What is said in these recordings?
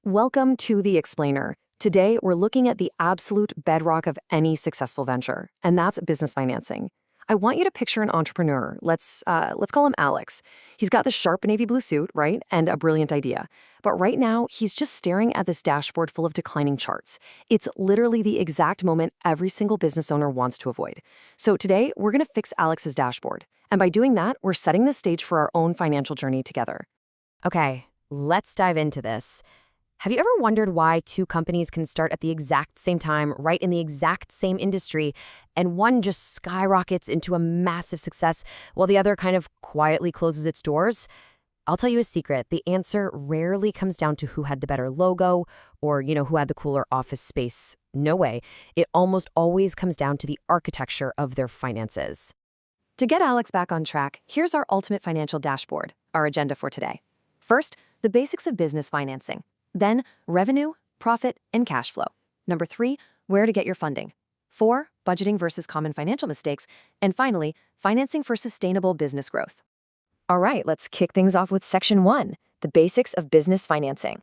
Welcome to The Explainer. Today, we're looking at the absolute bedrock of any successful venture, and that's business financing. I want you to picture an entrepreneur. Let's call him Alex. He's got the sharp navy blue suit, right, and a brilliant idea. But right now, he's just staring at this dashboard full of declining charts. It's literally the exact moment every single business owner wants to avoid. So today, we're going to fix Alex's dashboard. And by doing that, we're setting the stage for our own financial journey together. Okay, let's dive into this. Have you ever wondered why two companies can start at the exact same time, right in the exact same industry, and one just skyrockets into a massive success while the other kind of quietly closes its doors? I'll tell you a secret. The answer rarely comes down to who had the better logo or, who had the cooler office space. No way. It almost always comes down to the architecture of their finances. To get Alex back on track, here's our ultimate financial dashboard, our agenda for today. First, the basics of business financing. Then, revenue, profit, and cash flow. Number 3, where to get your funding. 4, budgeting versus common financial mistakes. And finally, financing for sustainable business growth. All right, let's kick things off with Section 1, the basics of business financing.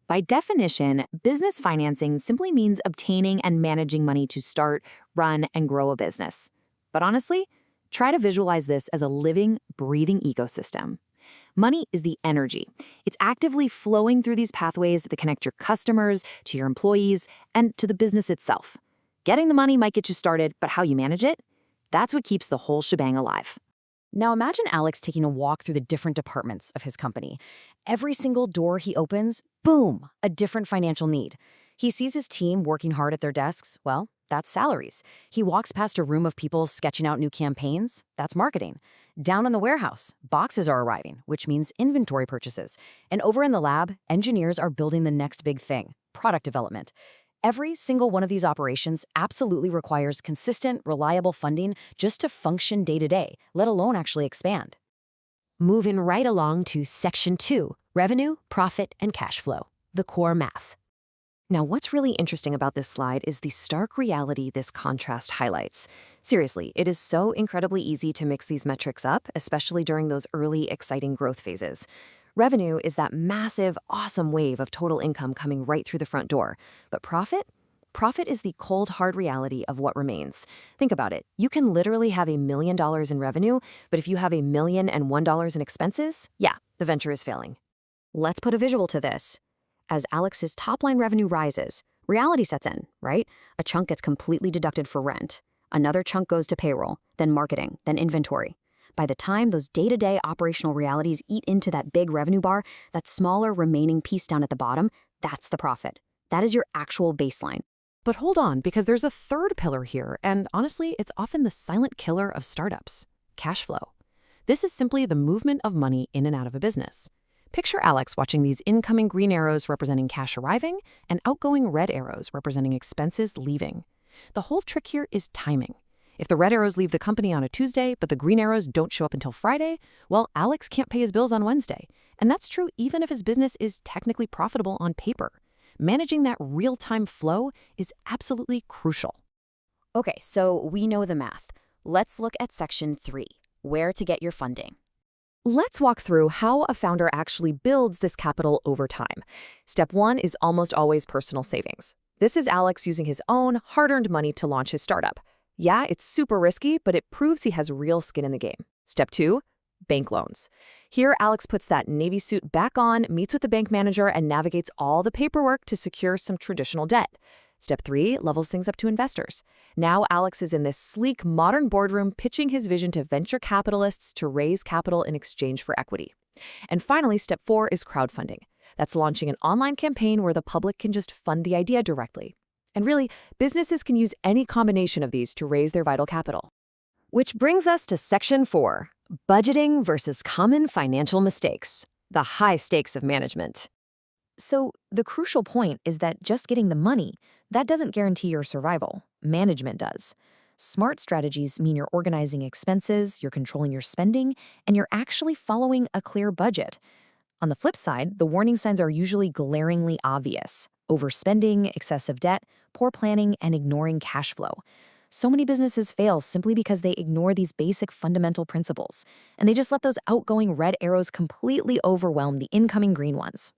By definition, business financing simply means obtaining and managing money to start, run, and grow a business. But honestly, try to visualize this as a living, breathing ecosystem. Money is the energy. It's actively flowing through these pathways that connect your customers to your employees and to the business itself. Getting the money might get you started, but how you manage it? That's what keeps the whole shebang alive. Now imagine Alex taking a walk through the different departments of his company. Every single door he opens, boom, a different financial need. He sees his team working hard at their desks. Well, that's salaries. He walks past a room of people sketching out new campaigns. That's marketing. Down in the warehouse, boxes are arriving, which means inventory purchases. And over in the lab, engineers are building the next big thing, product development. Every single one of these operations absolutely requires consistent, reliable funding just to function day to day, let alone actually expand. Moving right along to Section 2, revenue, profit, and cash flow, the core math. Now, what's really interesting about this slide is the stark reality this contrast highlights. Seriously, it is so incredibly easy to mix these metrics up, especially during those early, exciting growth phases. Revenue is that massive, awesome wave of total income coming right through the front door. But profit? Profit is the cold, hard reality of what remains. Think about it. You can literally have $1 million in revenue, but if you have $1,001 in expenses, yeah, the venture is failing. Let's put a visual to this. As Alex's top-line revenue rises, reality sets in, right? A chunk gets completely deducted for rent. Another chunk goes to payroll, then marketing, then inventory. By the time those day-to-day operational realities eat into that big revenue bar, that smaller remaining piece down at the bottom, that's the profit. That is your actual baseline. But hold on, because there's a third pillar here, and honestly, it's often the silent killer of startups: cash flow. This is simply the movement of money in and out of a business. Picture Alex watching these incoming green arrows representing cash arriving and outgoing red arrows representing expenses leaving. The whole trick here is timing. If the red arrows leave the company on a Tuesday, but the green arrows don't show up until Friday, well, Alex can't pay his bills on Wednesday. And that's true even if his business is technically profitable on paper. Managing that real-time flow is absolutely crucial. Okay, so we know the math. Let's look at Section 3, where to get your funding. Let's walk through how a founder actually builds this capital over time. Step 1 is almost always personal savings. This is Alex using his own hard-earned money to launch his startup. Yeah, it's super risky, but it proves he has real skin in the game. Step 2, bank loans. Here, Alex puts that navy suit back on, meets with the bank manager, and navigates all the paperwork to secure some traditional debt. Step 3 levels things up to investors. Now Alex is in this sleek, modern boardroom pitching his vision to venture capitalists to raise capital in exchange for equity. And finally, Step 4 is crowdfunding. That's launching an online campaign where the public can just fund the idea directly. And really, businesses can use any combination of these to raise their vital capital. Which brings us to Section 4, budgeting versus common financial mistakes, the high stakes of management. So the crucial point is that just getting the money, that doesn't guarantee your survival. Management does. Smart strategies mean you're organizing expenses, you're controlling your spending, and you're actually following a clear budget. On the flip side, the warning signs are usually glaringly obvious: overspending, excessive debt, poor planning, and ignoring cash flow. So many businesses fail simply because they ignore these basic fundamental principles, and they just let those outgoing red arrows completely overwhelm the incoming green ones.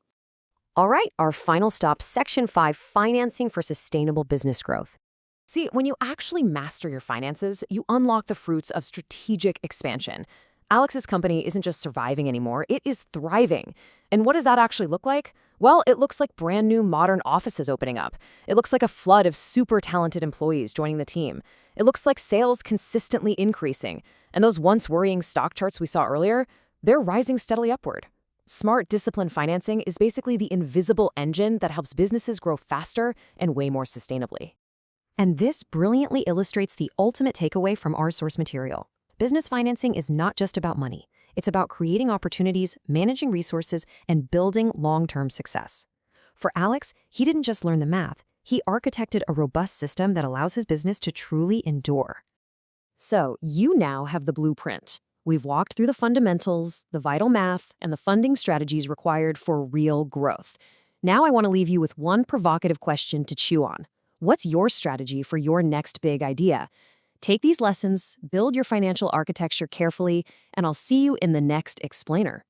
All right, our final stop, Section 5, Financing for Sustainable Business Growth. See, when you actually master your finances, you unlock the fruits of strategic expansion. Alex's company isn't just surviving anymore, it is thriving. And what does that actually look like? Well, it looks like brand new modern offices opening up. It looks like a flood of super talented employees joining the team. It looks like sales consistently increasing. And those once worrying stock charts we saw earlier, they're rising steadily upward. Smart, disciplined financing is basically the invisible engine that helps businesses grow faster and way more sustainably. And this brilliantly illustrates the ultimate takeaway from our source material. Business financing is not just about money. It's about creating opportunities, managing resources, and building long-term success. For Alex, he didn't just learn the math. He architected a robust system that allows his business to truly endure. So, you now have the blueprint. We've walked through the fundamentals, the vital math, and the funding strategies required for real growth. Now I want to leave you with one provocative question to chew on. What's your strategy for your next big idea? Take these lessons, build your financial architecture carefully, and I'll see you in the next explainer.